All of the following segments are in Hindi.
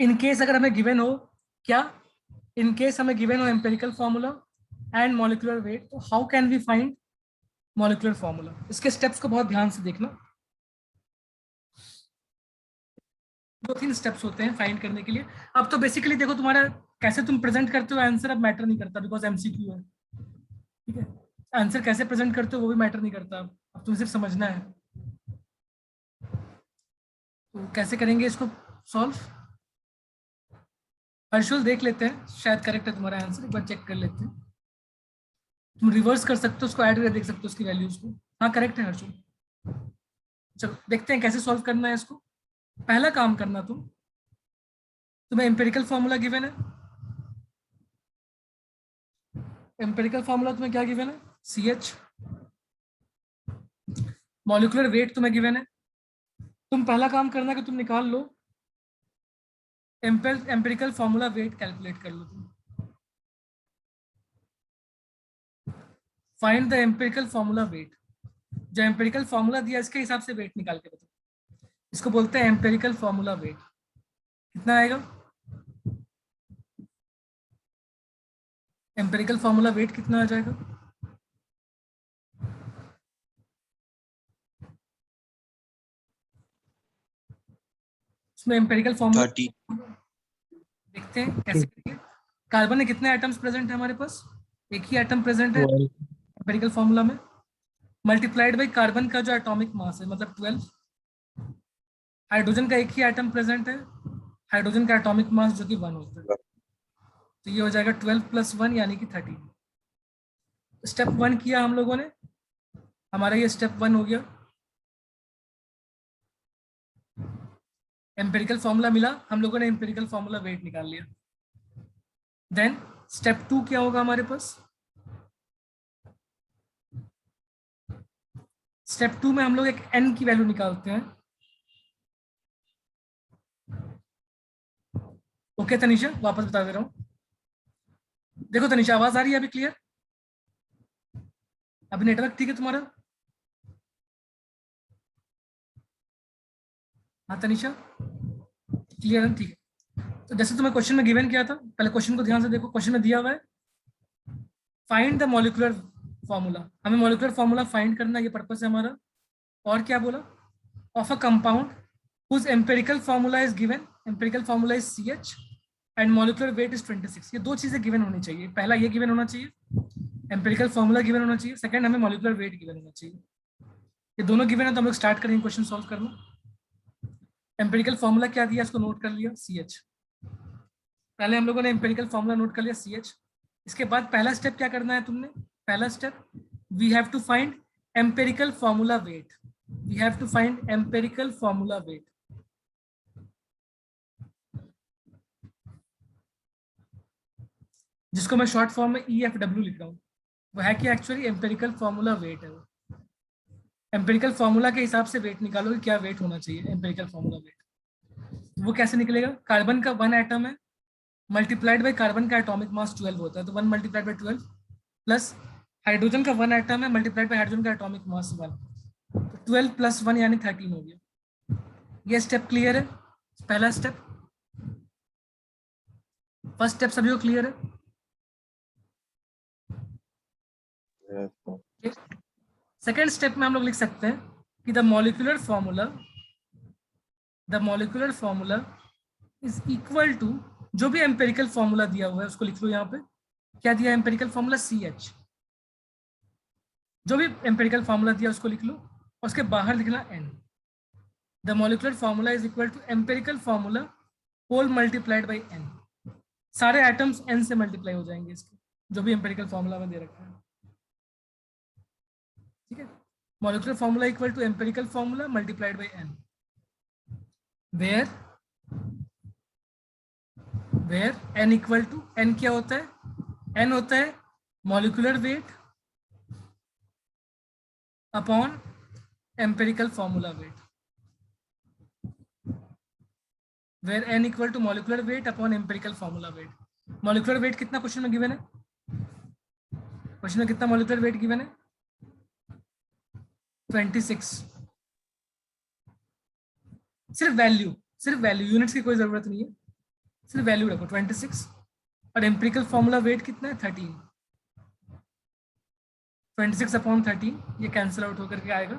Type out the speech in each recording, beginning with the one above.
इन केस अगर हमें गिवन हो क्या, इन केस हमें गिवन हो empirical formula and molecular weight, तो how can we find molecular formula? इसके स्टेप्स को बहुत ध्यान से देखना। 2-3 स्टेप्स होते हैं फाइंड करने के लिए। अब तो बेसिकली देखो, तुम्हारा कैसे तुम प्रेजेंट करते हो आंसर अब मैटर नहीं करता, बिकॉज एमसीक्यू है। ठीक है, आंसर कैसे प्रेजेंट करते हो वो भी मैटर नहीं करता, अब तुम्हें सिर्फ समझना है। तो कैसे करेंगे इसको सॉल्व? हर्षुल देख लेते हैं, शायद करेक्ट है तुम्हारा आंसर, एक बार चेक कर लेते हैं। तुम रिवर्स कर सकते हो उसको, ऐड करके देख सकते हो उसकी वैल्यूज को। हाँ करेक्ट है हर्षुल। चलो देखते हैं कैसे सॉल्व करना है इसको। पहला काम करना, तुम्हें एम्पेरिकल फॉर्मूला गिवन है। एम्पेरिकल फॉर्मूला तुम्हें क्या गिवन है? CH। मॉलिक्यूलर वेट तुम्हें गिवन है। तुम पहला काम करना कि तुम निकाल लो एम्पेरिकल फॉर्मूला वेट, कैलकुलेट कर लो तुम। Find the empirical formula wait. जो एम्पेरिकल फॉर्मूला दिया इसके हिसाब से वेट निकाल के बताओ। इसको बोलते हैं एम्पेरिकल फॉर्मूला वेट। कितना आएगा एम्पेरिकल फॉर्मूला वेट? कितना आ जाएगा? इसमें एम्पेरिकल फॉर्मूला 30। देखते हैं कैसे करेंगे। कार्बन में कितने एटम्स प्रेजेंट है हमारे पास? एक ही एटम प्रेजेंट है एम्पेरिकल फॉर्मूला में, मल्टीप्लाइड बाई कार्बन का जो एटॉमिक मास है, मतलब 12। हाइड्रोजन का एक ही एटम प्रेजेंट है, हाइड्रोजन का एटॉमिक मास जो कि 1 होता है। तो ये हो जाएगा 12 + 1 यानी कि 13। स्टेप 1 किया हम लोगों ने, हमारा ये स्टेप 1 हो गया। एम्पेरिकल फॉर्मूला मिला, हम लोगों ने एम्पेरिकल फॉर्मूला वेट निकाल लिया। देन स्टेप 2 क्या होगा हमारे पास? स्टेप 2 में हम लोग एक n की वैल्यू निकालते हैं। ओके तनिषा, वापस बता दे रहा हूँ। देखो तनिषा, आवाज आ रही है अभी क्लियर? अभी नेटवर्क ठीक है तुम्हारा? हाँ तनिषा, क्लियर है? ठीक है। तो जैसे तुम्हें क्वेश्चन में गिवन किया था, पहले क्वेश्चन को ध्यान से देखो। क्वेश्चन में दिया हुआ है फाइंड द मॉलिक्यूलर फॉर्मूला। हमें मॉलिक्यूलर फॉर्मूला फाइंड करना, ये पर्पस है हमारा। और क्या बोला? Of a compound whose empirical formula is given, empirical formula is CH and molecular weight is 26। ये दो चीजें गिवन होनी चाहिए। पहला ये गिवन होना चाहिए, एम्पेरिकल फॉर्मूला गिवन होना चाहिए। सेकंड, हमें मॉलिक्यूलर वेट गिवन होना चाहिए। ये दोनों गिवन है तो हम लोग स्टार्ट करेंगे क्वेश्चन सॉल्व करना। एम्पेरिकल फॉर्मूला क्या दिया इसको नोट कर लिया, CH। पहले हम लोगों ने एम्पेरिकल फॉर्मूला नोट कर लिया CH। इसके बाद पहला स्टेप क्या करना है तुमने? पहला step, we have to find empirical formula weight. We have to find empirical formula weight, जिसको मैं शॉर्ट फॉर्म में EFW लिख रहा हूँ। वो है कि एक्चुअली एम्पेरिकल फॉर्मूला वेट है। वो एम्पेरिकल फॉर्मूला के हिसाब से वेट निकालो कि क्या वेट होना चाहिए एम्पेरिकल फॉर्मूला वेट। वो कैसे निकलेगा? कार्बन का 1 एटम है, मल्टीप्लाइड बाई कार्बन का एटॉमिक मास 12 होता है, तो 1 मल्टीप्लाइड बाई 12 प्लस हाइड्रोजन का 1 एटम है, मल्टीप्लाइड बाई हाइड्रोजन का एटॉमिक मास 1, तो 12 + 1 यानी 13 हो गया। ये स्टेप क्लियर है? पहला स्टेप, फर्स्ट स्टेप सभी को क्लियर है? सेकेंड स्टेप में हम लोग लिख सकते हैं कि the molecular formula is equal to, जो भी एम्पेरिकल फॉर्मूला दिया हुआ है उसको लिख लो। यहाँ पे क्या दिया? Empirical formula CH। जो भी एम्पेरिकल फॉर्मूला दिया उसको लिख लो, और उसके बाहर लिखना n। The molecular formula is equal to empirical formula whole multiplied by n। सारे एटम्स n से मल्टीप्लाई हो जाएंगे इसके, जो भी एम्पेरिकल फॉर्मूला में दे रखा है। ठीक है, molecular formula equal to empirical formula multiplied by n, where n equal to, n क्या होता है? n होता है molecular weight upon empirical formula weight, where n equal to molecular weight upon empirical formula weight. Molecular weight कितना क्वेश्चन में गिवन है? क्वेश्चन में कितना मॉलिक्यूलर वेट गिवन है? 26। सिर्फ वैल्यू, यूनिट्स की कोई जरूरत नहीं है। सिर्फ वैल्यू रखो 26 और एम्पिरिकल फॉर्मूला वेट कितना है 13, 26/13 ये कैंसिल आउट होकर के आएगा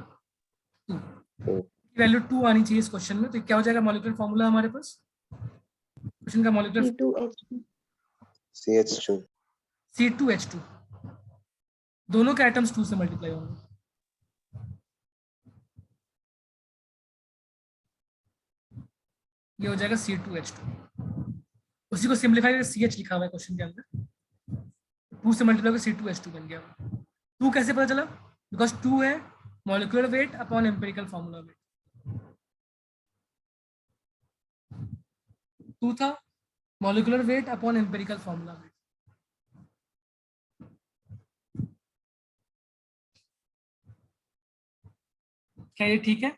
2, वैल्यू 2 आनी चाहिए इस क्वेश्चन में। तो क्या हो जाएगा मॉलिक्यूलर फॉर्मूला हमारे पास, क्वेश्चन का मॉलिक्यूलर C2H2 CH2 C2H2, दोनों के एटम्स 2 से मल्टीप्लाई होंगे। ये हो जाएगा C2H2, उसी को सिंप्लीफाई करके CH लिखा हुआ है क्वेश्चन के अंदर, 2 से मल्टीप्लाई करके C2H2 बन गया। 2 कैसे पता चला, बिकॉज 2 है molecular weight upon empirical formula wait, 2 था molecular weight upon empirical formula wait. क्या ये ठीक है?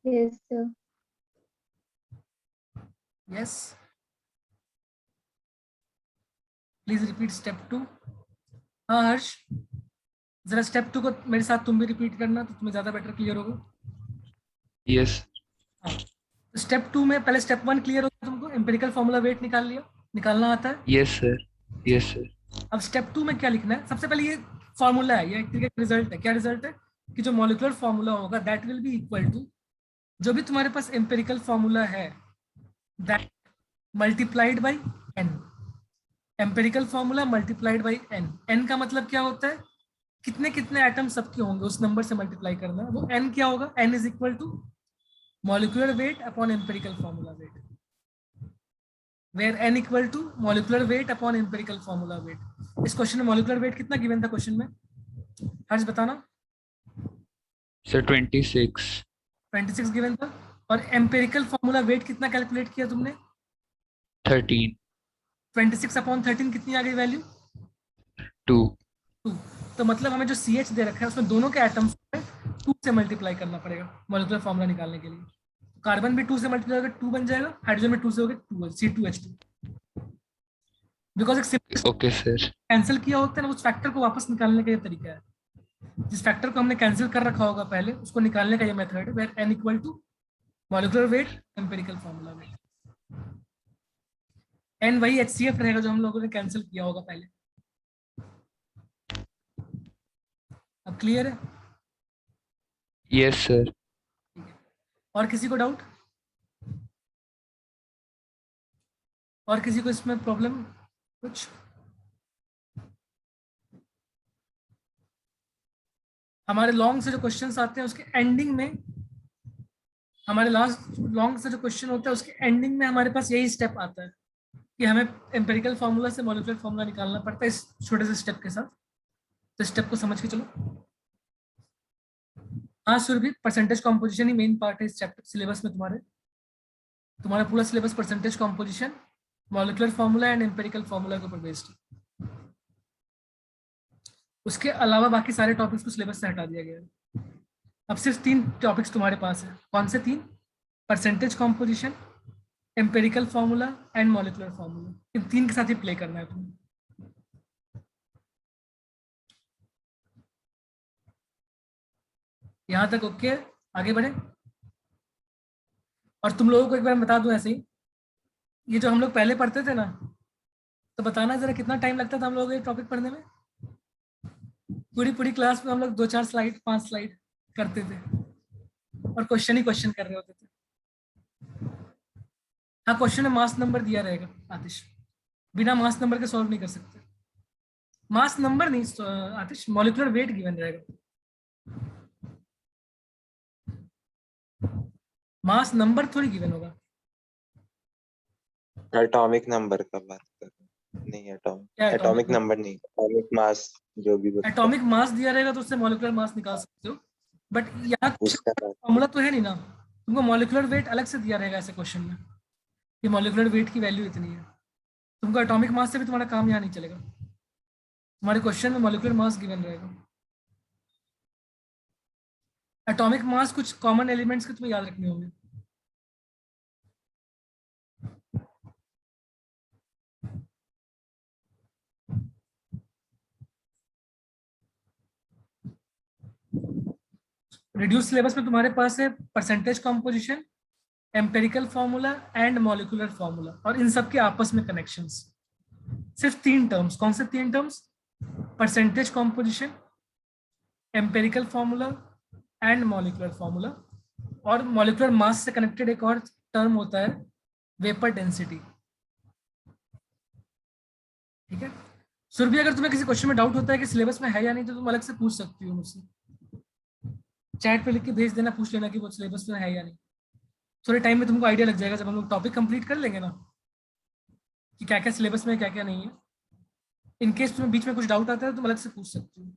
Yes sir. Yes, please repeat step 2। हाँ हर्ष, जरा स्टेप 2 को मेरे साथ तुम भी रिपीट करना तो तुम्हें ज्यादा बेटर क्लियर होगा। यस हाँ, स्टेप 2 में पहले स्टेप 1 क्लियर होगा तुमको, एम्पिरिकल फॉर्मूला वेट निकाल लिया, निकालना आता है। Yes sir yes sir. अब स्टेप 2 में क्या लिखना है, सबसे पहले ये फॉर्मूला है, ये एक तरीके का रिजल्ट है। क्या रिजल्ट है कि जो मॉलिक्यूलर फॉर्मूला होगा that will be equal to जो भी तुम्हारे पास एम्पिरिकल फॉर्मूला है that multiplied by n, empirical formula multiplied by n। n का मतलब क्या होता है, कितने कितने एटम सबके होंगे उस नंबर से मल्टीप्लाई करना है। वो n क्या होगा, n is equal to molecular weight upon empirical formula weight, where n equal to molecular weight upon empirical formula weight. इस क्वेश्चन में मॉलिक्यूलर वेट कितना गिवन था क्वेश्चन में, हर्ष बताना। सर 26 26 गिवन था, और एम्पिरिकल फॉर्मूला वेट कितना कैलकुलेट किया तुमने, 13 26/13 कितनी आ गई वैल्यू, 2 2। तो मतलब हमें जो CH दे रखा है उसमें दोनों के एटम्स में 2 से मल्टीप्लाई करना पड़ेगा मॉलिक्यूलर फॉर्मूला निकालने के लिए। कार्बन भी 2 से मल्टीप्लाई करके 2 बन जाएगा, हाइड्रोजन में 2 से हो गया 2 C2H2, बिकॉज एक सिंपल ओके सर। कैंसिल किया होता है ना, उस फैक्टर को वापस निकालने का ये तरीका है। जिस फैक्टर को हमने कैंसिल कर रखा होगा पहले उसको निकालने का ये मेथड है, where n equal to molecular weight empirical formula weight. n वही HCF रहेगा जो हम लोगों ने कैंसिल किया होगा पहले। अब क्लियर है? Yes sir. और किसी को डाउट, और किसी को इसमें प्रॉब्लम कुछ? हमारे लॉन्ग से जो क्वेश्चंस आते हैं उसके एंडिंग में, हमारे लास्ट लॉन्ग से जो क्वेश्चन होता है उसके एंडिंग में हमारे पास यही स्टेप आता है कि हमें एम्पिरिकल फॉर्मूला से मॉलिक्यूलर फॉर्मूला निकालना पड़ता है इस छोटे से स्टेप के साथ। तो स्टेप को समझ के चलो। हाँ सुरभि, परसेंटेज कॉम्पोजिशन ही मेन पार्ट है इस चैप्टर सिलेबस में। तुम्हारा पूरा syllabus percentage composition, molecular formula and empirical formula के ऊपर बेस्ड है। उसके अलावा बाकी सारे टॉपिक्स को सिलेबस से हटा दिया गया है। अब सिर्फ 3 टॉपिक्स तुम्हारे पास है। कौन से 3? Percentage composition, empirical formula and molecular formula. इन 3 के साथ ही प्ले करना है तुम्हें। यहां तक ओके? आगे बढ़े। और तुम लोगों को एक बार बता दूं ऐसे ही, ये जो हम लोग पहले पढ़ते थे ना, तो बताना जरा कितना टाइम लगता था हम लोगों को ये टॉपिक पढ़ने में। पूरी पूरी क्लास में हम लोग 2-4 स्लाइड 5 स्लाइड करते थे और क्वेश्चन ही क्वेश्चन कर रहे होते थे। हाँ, क्वेश्चन में मास नंबर दिया रहेगा आतिश, बिना मास नंबर के सॉल्व नहीं कर सकते। मास नंबर नहीं आतिश, मॉलिक्यूलर वेट गिवन रहेगा, मास नंबर थोड़ी गिवन होगा। एटॉमिक नंबर का बात कर रहे हैं। नहीं क्या एटॉमिक नंबर नहीं, एटॉमिक मास जो भी बोलते हैं, एटॉमिक मास दिया रहेगा तो उससे मॉलिक्यूलर मास निकाल सकते हो, बट यहाँ उसका फॉर्मूला तो है नहीं ना, तुमको मॉलिक्यूलर वेट अलग से दिया रहेगा ऐसे क्वेश्चन में कि मॉलिक्यूलर वेट की वैल्यू इतनी है। तुमको एटॉमिक मास से भी तुम्हारा काम यहाँ नहीं चलेगा, तुम्हारे क्वेश्चन में मॉलिक्यूलर मास गिवन रहेगा। एटॉमिक मास कुछ कॉमन एलिमेंट्स के तुम्हें याद रखने होंगे। रिड्यूस सिलेबस में तुम्हारे पास है percentage composition, empirical formula and molecular formula, और इन सब के आपस में कनेक्शंस। सिर्फ 3 टर्म्स, कौन से 3 terms? Percentage composition, empirical formula and molecular formula. और मॉलिक्यूलर मास से कनेक्टेड एक और टर्म होता है वेपर डेंसिटी। ठीक है सुरभि, अगर तुम्हें किसी क्वेश्चन में डाउट होता है कि सिलेबस में है या नहीं तो तुम अलग से पूछ सकती हो मुझसे, चैट पे लिख के भेज देना, पूछ लेना कि वो सिलेबस में है या नहीं। थोड़े टाइम में तुमको आइडिया लग जाएगा जब हम लोग टॉपिक कंप्लीट कर लेंगे ना कि क्या क्या सिलेबस में क्या क्या नहीं है। इन केस तुम्हें बीच में कुछ डाउट आता है तो तुम अलग से पूछ सकती हो।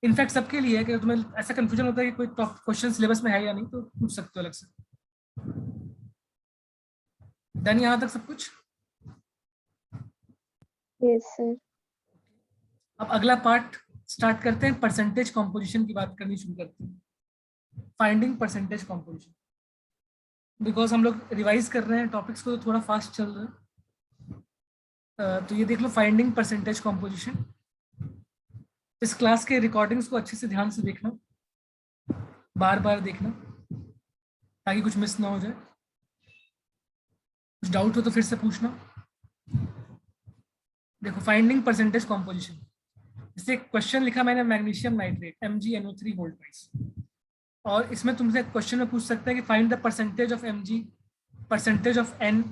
इनफैक्ट सबके लिए है कि तुम्हें ऐसा कंफ्यूजन होता है कि कोई क्वेश्चन सिलेबस में है या नहीं तो पूछ सकते हो अलग से। डन यहाँ तक सब कुछ? Yes sir. अब अगला पार्ट स्टार्ट करते हैं, परसेंटेज कॉम्पोजिशन की बात करनी शुरू करते हैं। फाइंडिंग परसेंटेज कॉम्पोजिशन, बिकॉज हम लोग रिवाइज कर रहे हैं टॉपिक्स को तो थोड़ा फास्ट चल रहा है। तो ये देख लो, फाइंडिंग परसेंटेज कॉम्पोजिशन। इस क्लास के रिकॉर्डिंग्स को अच्छे से ध्यान से देखना, बार बार देखना ताकि कुछ मिस ना हो जाए। कुछ डाउट हो तो फिर से पूछना। देखो, फाइंडिंग परसेंटेज कॉम्पोजिशन, जैसे क्वेश्चन लिखा मैंने मैग्नीशियम नाइट्रेट MgNO3 वोल्ट वाइज, और इसमें तुमसे क्वेश्चन में पूछ सकता है कि find the percentage of Mg, percentage of N,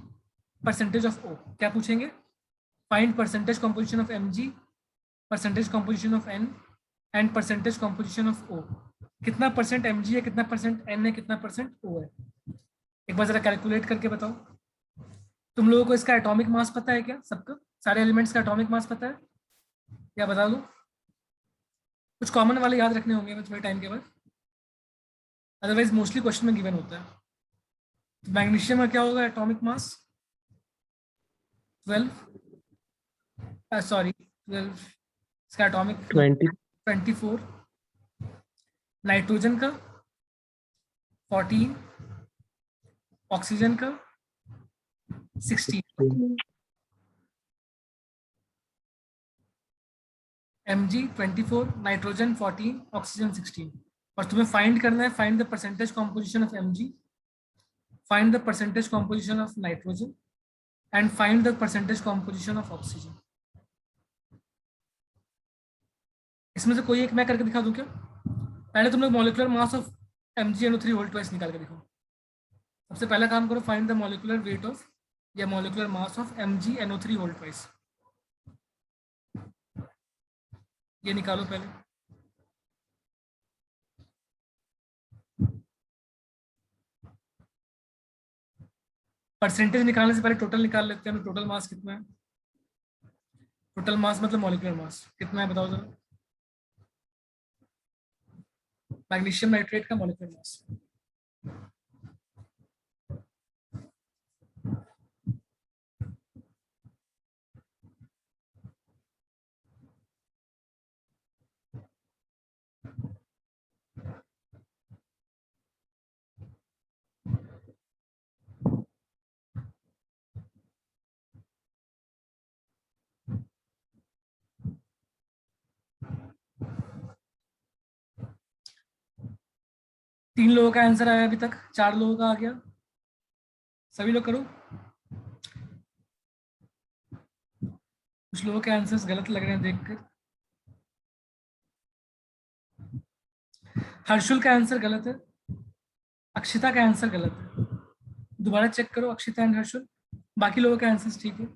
percentage of O। क्या पूछेंगे? Find percentage composition of Mg, percentage composition of N and percentage composition of O। कितना परसेंट Mg है, कितना परसेंट N है, कितना परसेंट O है? एक बार जरा कैलकुलेट करके बताओ। तुम लोगों को इसका एटॉमिक मास पता है क्या? सबका, सारे एलिमेंट्स का एटॉमिक मास पता है या बता दो? कुछ कॉमन वाले याद रखने होंगे मैं थोड़े टाइम के बाद, अदरवाइज मोस्टली क्वेश्चन में गिवन होता है। तो मैग्नीशियम का क्या होगा एटॉमिक मास? 12, सॉरी 12, इसका एटॉमिक 24। नाइट्रोजन का 14, ऑक्सीजन का 16। Mg 24, nitrogen 14, oxygen 16। और तुम्हें फाइंड करना है, find the percentage composition of Mg, find the percentage composition of nitrogen and find the percentage composition of oxygen. इसमें से कोई एक मैं करके दिखा दूं क्या? पहले तुम लोग मॉलिक्यूलर मास ऑफ MgNO3 वोल्ट वाइज निकाल के देखो। सबसे पहला काम करो, find the molecular weight of या मॉलिक्यूलर मास ऑफ MgNO3 वोल्ट वाइज। ये निकालो पहले। परसेंटेज निकालने से पहले टोटल निकाल लेते हैं। टोटल मास कितना है? टोटल मास मतलब मॉलिक्यूलर मास कितना है बताओ जरा। मैग्नीशियम नाइट्रेट का मॉलिक्यूलर मास, तीन लोगों का आंसर आया अभी तक, 4 लोगों का आ गया। सभी लोग करो। कुछ लोगों के आंसर्स गलत लग रहे हैं देखकर। हर्षुल का आंसर गलत है, अक्षिता का आंसर गलत है। दोबारा चेक करो अक्षिता एंड हर्षुल, बाकी लोगों के आंसर्स ठीक है।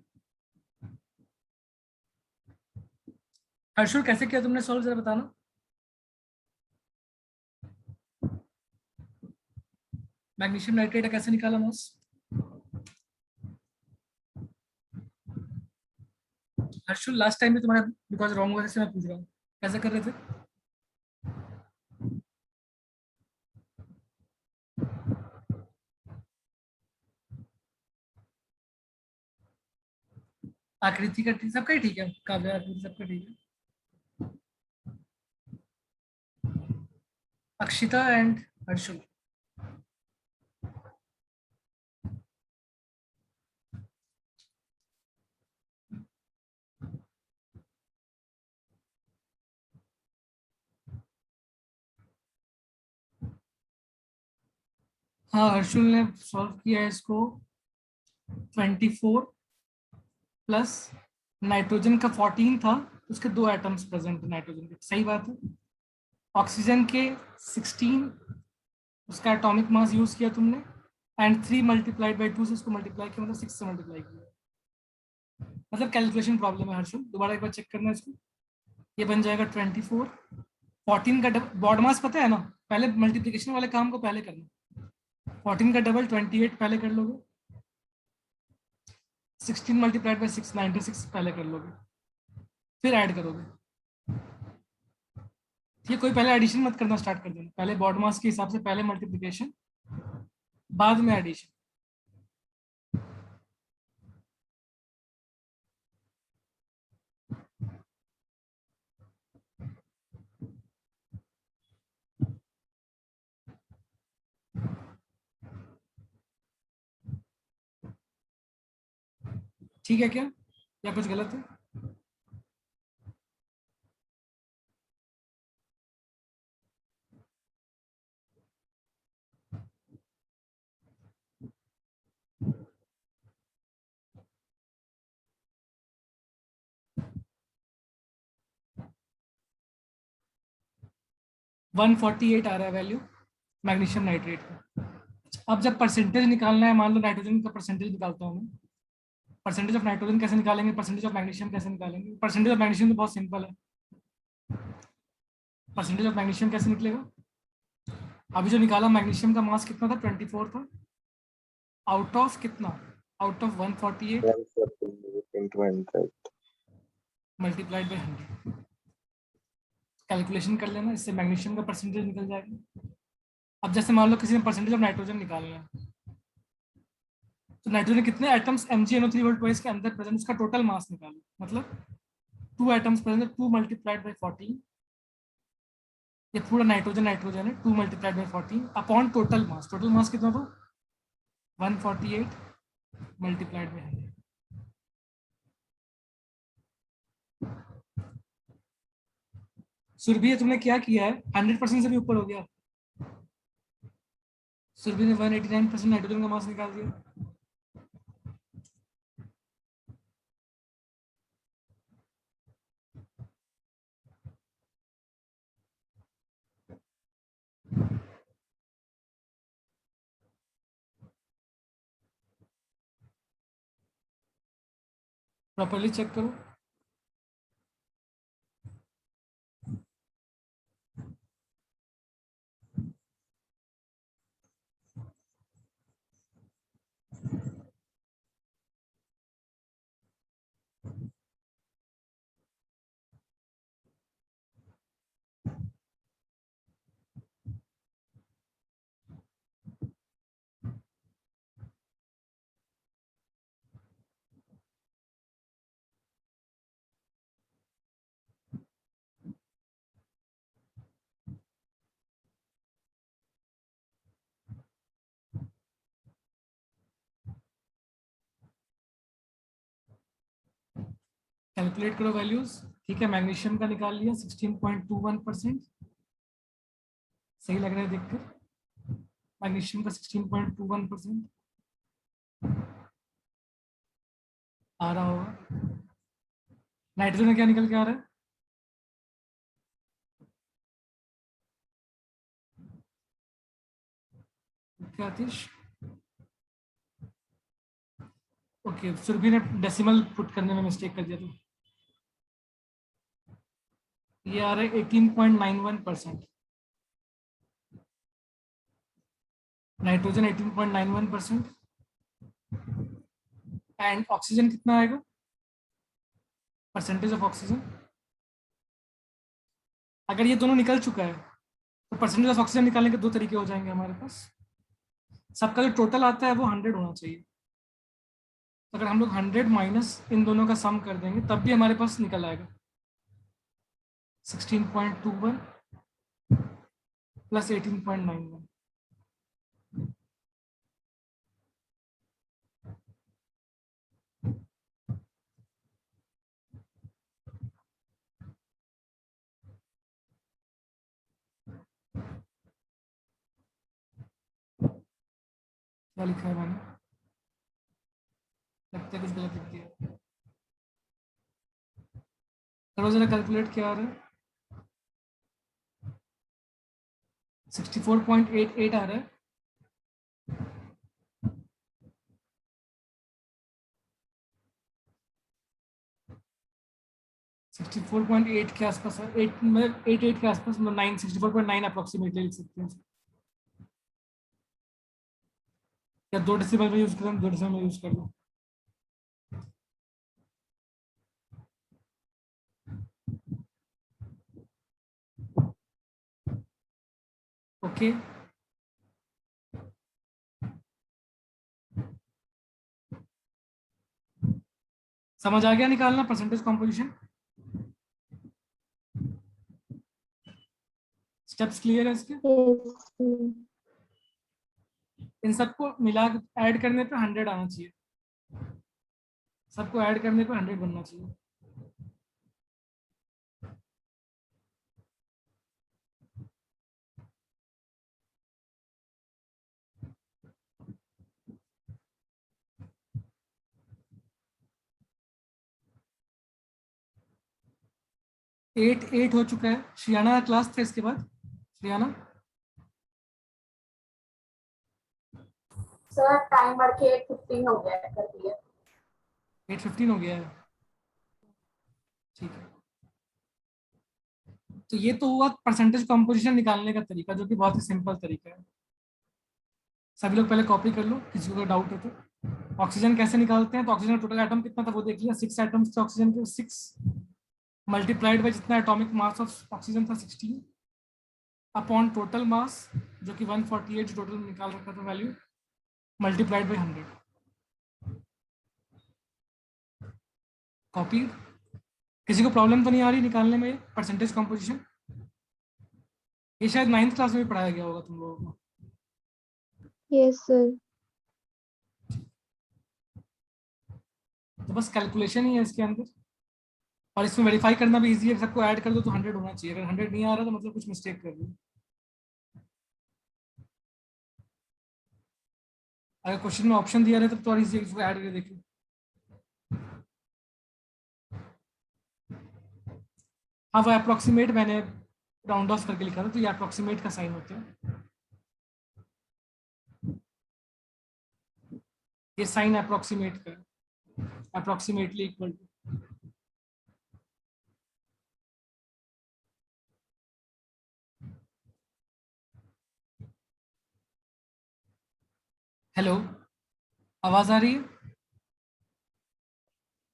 हर्षुल कैसे किया तुमने सॉल्व, जरा बताना। मैग्नीशियम नाइट्रेट कैसे निकाला मास? हर्षुल लास्ट टाइम भी तुम्हारा बिकॉज रॉन्ग वजह से मैं पूछ रहा हूँ, कैसे कर रहे थे? आकृति का ठीक, सबका ही ठीक है, काव्य आकृति सबका ठीक है। अक्षिता एंड हर्षुल, हाँ, हर्षुल ने सॉल्व किया है इसको। 24 प्लस नाइट्रोजन का 14 था, उसके 2 एटम्स प्रेजेंट थे नाइट्रोजन के, सही बात है। ऑक्सीजन के 16, उसका एटॉमिक मास यूज किया तुमने, एंड 3 मल्टीप्लाइड बाई 2 से इसको मल्टीप्लाई किया, मतलब 6 से मल्टीप्लाई किया। मतलब कैलकुलेशन प्रॉब्लम है हर्षुल, दोबारा एक बार चेक करना इसको। ये बन जाएगा 24, 14 का बॉड मास पता है ना, पहले मल्टीप्लीकेशन वाले काम को पहले करना। 14 का डबल 28 पहले कर लोगे, 16 मल्टीप्लाइड बाई 6 96 पहले कर लोगे, फिर ऐड करोगे। ये कोई पहले एडिशन मत करना स्टार्ट कर देना, पहले बॉड मास के हिसाब से पहले मल्टीप्लिकेशन, बाद में एडिशन। ठीक है क्या, या कुछ गलत है? वन 148 आ रहा है वैल्यू मैग्नीशियम नाइट्रेट का। अब जब परसेंटेज निकालना है, मान लो नाइट्रोजन का परसेंटेज निकालता हूँ मैं, परसेंटेज ऑफ नाइट्रोजन कैसे निकालेंगे, परसेंटेज ऑफ मैग्नीशियम कैसे निकालेंगे? परसेंटेज ऑफ मैग्नीशियम तो बहुत सिंपल है। परसेंटेज ऑफ मैग्नीशियम कैसे निकलेगा? अभी जो निकाला मैग्नीशियम का मास कितना था, 24 था, आउट ऑफ कितना, out of 148 140 multiplied by 100। Calculation कर लेना, इससे मैग्नीशियम का परसेंटेज निकल जाएगा। अब जैसे मान लो किसी ने परसेंटेज ऑफ नाइट्रोजन निकालना है, तो नाइट्रोजन कितने एटम्स MgNO3 वोल्ट वाइज के अंदर प्रेजेंट, उसका टोटल मास निकालो, मतलब 2 एटम्स प्रेजेंट, 2 मल्टीप्लाइड बाई 14, ये पूरा नाइट्रोजन नाइट्रोजन है, 2 multiplied by 14 upon total mass कितना था, 148 मल्टीप्लाइड बाई 100। सुरभि तुमने क्या किया है, 100% से भी ऊपर हो गया। सुरभि ने 189% नाइट्रोजन का मास निकाल दिया। प्रॉपरली चेक करो। कैलकुलेट करो वैल्यूज। ठीक है, मैग्नीशियम का निकाल लिया 16.21%, सही लग रहा है देखकर। मैग्नीशियम का 16.21% आ रहा होगा। नाइट्रोजन में क्या निकल के आ रहा है? क्या आतिश? ओके, सुरभि ने डेसिमल पुट करने में मिस्टेक कर दिया, तो ये आ रहा है 18.91%। नाइट्रोजन 18.91%, एंड ऑक्सीजन कितना आएगा, परसेंटेज ऑफ ऑक्सीजन। अगर ये दोनों निकल चुका है, तो परसेंटेज ऑफ ऑक्सीजन निकालने के 2 तरीके हो जाएंगे हमारे पास। सबका जो टोटल आता है वो 100 होना चाहिए। अगर हम लोग 100 माइनस इन दोनों का सम कर देंगे, तब भी हमारे पास निकल आएगा 16.21 प्लस 18.91। क्या लिखा है मैंने, लगता है कुछ गलत लिख दिया। करो जरा कैलकुलेट, क्या आ रहा है? 64.88 आ रहा है। 64.8 के आसपास है, 8 मतलब 88 के आसपास, मतलब 9, 64.9 अप्रोक्सीमेटली लिख सकते हैं। या 2 डेसिमल में यूज करें, 2 डेसिमल में यूज कर लो। ओके, समझ आ गया निकालना परसेंटेज कॉम्पोजिशन? स्टेप्स क्लियर है इसके? Yes, sir. इन सबको मिला ऐड करने पे 100 आना चाहिए, सबको ऐड करने पे 100 बनना चाहिए। एट हो चुका है। श्रियाना का क्लास था इसके बाद? श्रियाना सर टाइम बढ़ के 8:15 हो गया है, कर दिया। 8:15 हो गया है, ठीक है। तो ये तो हुआ परसेंटेज कंपोजिशन निकालने का तरीका, जो कि बहुत ही सिंपल तरीका है। सभी लोग पहले कॉपी कर लो, किसी को डाउट हो तो। ऑक्सीजन कैसे निकालते हैं? तो ऑक्सीजन टोटल एटम कितना था वो देख लिया, 6 एटम्स थे ऑक्सीजन के, 6 मल्टीप्लाइड बाय जितना एटॉमिक मास ऑफ ऑक्सीजन था 16 अपॉन टोटल मास जो कि 148 टोटल निकाल रखा था वैल्यू, मल्टीप्लाइड बाय 100। कॉपी? किसी को प्रॉब्लम तो नहीं आ रही निकालने में परसेंटेज कंपोजिशन? ये शायद 9th क्लास में भी पढ़ाया गया होगा तुम लोगों को। Yes, sir. तो बस कैलकुलेशन ही है इसके अंदर, और इसमें वेरीफाई करना भी इजी है, सबको ऐड कर दो तो 100 होना चाहिए। अगर 100 नहीं आ रहा तो मतलब कुछ मिस्टेक कर दी। अगर क्वेश्चन में ऑप्शन दिया रहे तब तो और इजी है, इसको ऐड करके देखो। हाँ, वो अप्रोक्सीमेट मैंने राउंड ऑफ करके लिखा था, तो ये अप्रोक्सीमेट का साइन होता है, ये साइन अप्रोक्सीमेट का, अप्रोक्सीमेटली इक्वल टू। हेलो, आवाज आ रही है?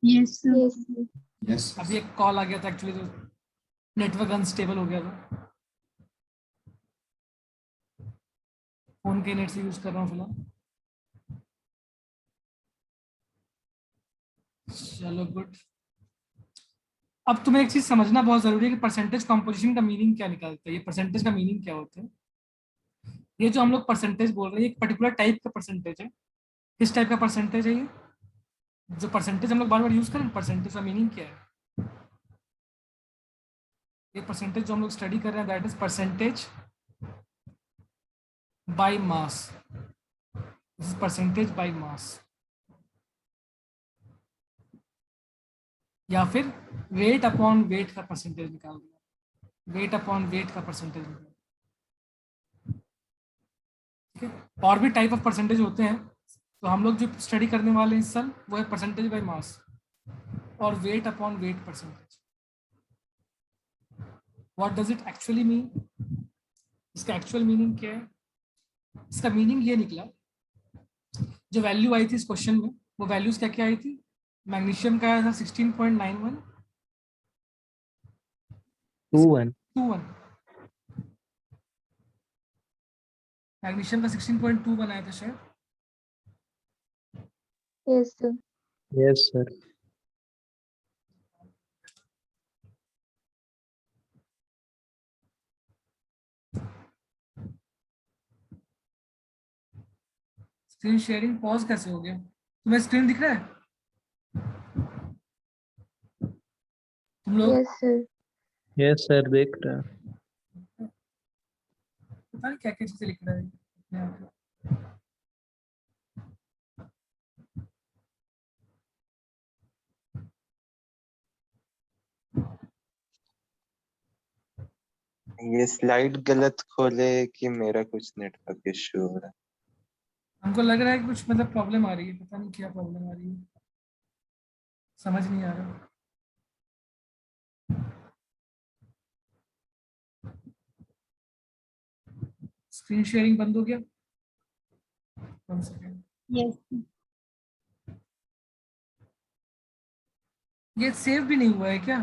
Yes, sir. Yes, sir. Yes. अभी एक कॉल आ गया था एक्चुअली, तो नेटवर्क अनस्टेबल हो गया था, फोन के नेट से यूज कर रहा हूँ फिलहाल। चलो गुड। अब तुम्हें एक चीज समझना बहुत जरूरी है कि परसेंटेज कंपोजिशन का मीनिंग क्या निकालता है। ये परसेंटेज का मीनिंग क्या होता है? ये जो हम लोग परसेंटेज बोल रहे हैं, एक पर्टिकुलर टाइप का परसेंटेज है। किस टाइप का परसेंटेज है ये? जो परसेंटेज हम लोग बार बार यूज करें, परसेंटेज का मीनिंग क्या है? ये परसेंटेज जो हम लोग स्टडी कर रहे हैं, that is percentage by mass. This is percentage by mass, या फिर वेट अपॉन वेट का परसेंटेज निकाल दिया, वेट अपॉन वेट का परसेंटेज निकाल। ठीक है, और भी टाइप ऑफ परसेंटेज होते हैं, तो हम लोग जो स्टडी करने वाले हैं इस साल वो है परसेंटेज बाय मास और weight upon weight percentage. What does it actually mean? इसका एक्चुअल मीनिंग क्या है? इसका मीनिंग ये निकला, जो वैल्यू आई थी इस क्वेश्चन में, वो वैल्यूज क्या क्या आई थी? मैग्नीशियम का आया था 16.91, 21. 21, मैग्नीशियम का 16.21 आया था शायद। Yes, sir. Yes, sir. Screen sharing pause कैसे हो गया? तुम्हें स्क्रीन दिख रहा है तुम लोग? Yes, sir. Yes, sir. देख रहा है। पता नहीं क्या क्या चीजें लिख रहा है अपने आप। ये स्लाइड गलत खोले कि मेरा कुछ नेटवर्क इश्यू हो रहा है? हमको लग रहा है कि कुछ मतलब प्रॉब्लम आ रही है, पता नहीं क्या प्रॉब्लम आ रही है, समझ नहीं आ रहा। स्क्रीन शेयरिंग बंद हो गया, 1 सेकेंड। Yes. ये सेव भी नहीं हुआ है क्या?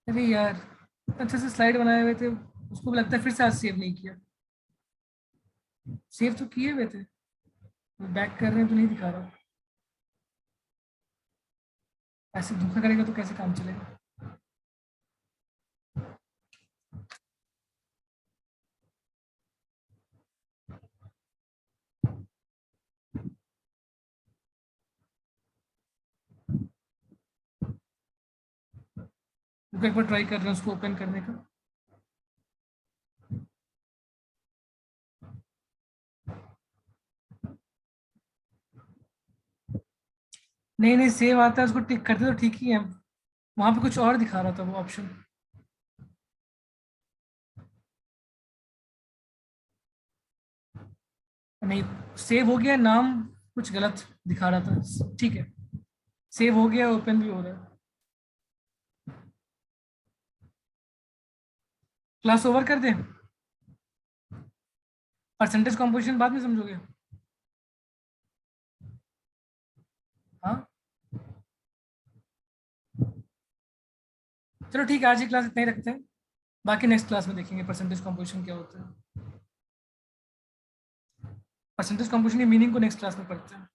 अरे यार, अच्छे से स्लाइड बनाए हुए थे, उसको भी लगता है फिर से आज सेव नहीं किया। सेव तो किए हुए थे, बैक कर रहे हैं तो नहीं दिखा रहा। ऐसे धोखा करेगा तो कैसे काम चलेगा? एक बार ट्राई कर रहे हैं उसको ओपन करने का। नहीं नहीं, सेव आता है, उसको टिक करते तो ठीक ही है। वहां पे कुछ और दिखा रहा था वो ऑप्शन। नहीं, सेव हो गया, नाम कुछ गलत दिखा रहा था, ठीक है। सेव हो गया, ओपन भी हो रहा है। क्लास ओवर कर दें? परसेंटेज कॉम्पोजिशन बाद में समझोगे? हाँ, चलो ठीक है, आज की क्लास इतना ही रखते हैं, बाकी नेक्स्ट क्लास में देखेंगे परसेंटेज कॉम्पोजिशन क्या होता है। परसेंटेज कॉम्पोजिशन की मीनिंग को नेक्स्ट क्लास में पढ़ते हैं।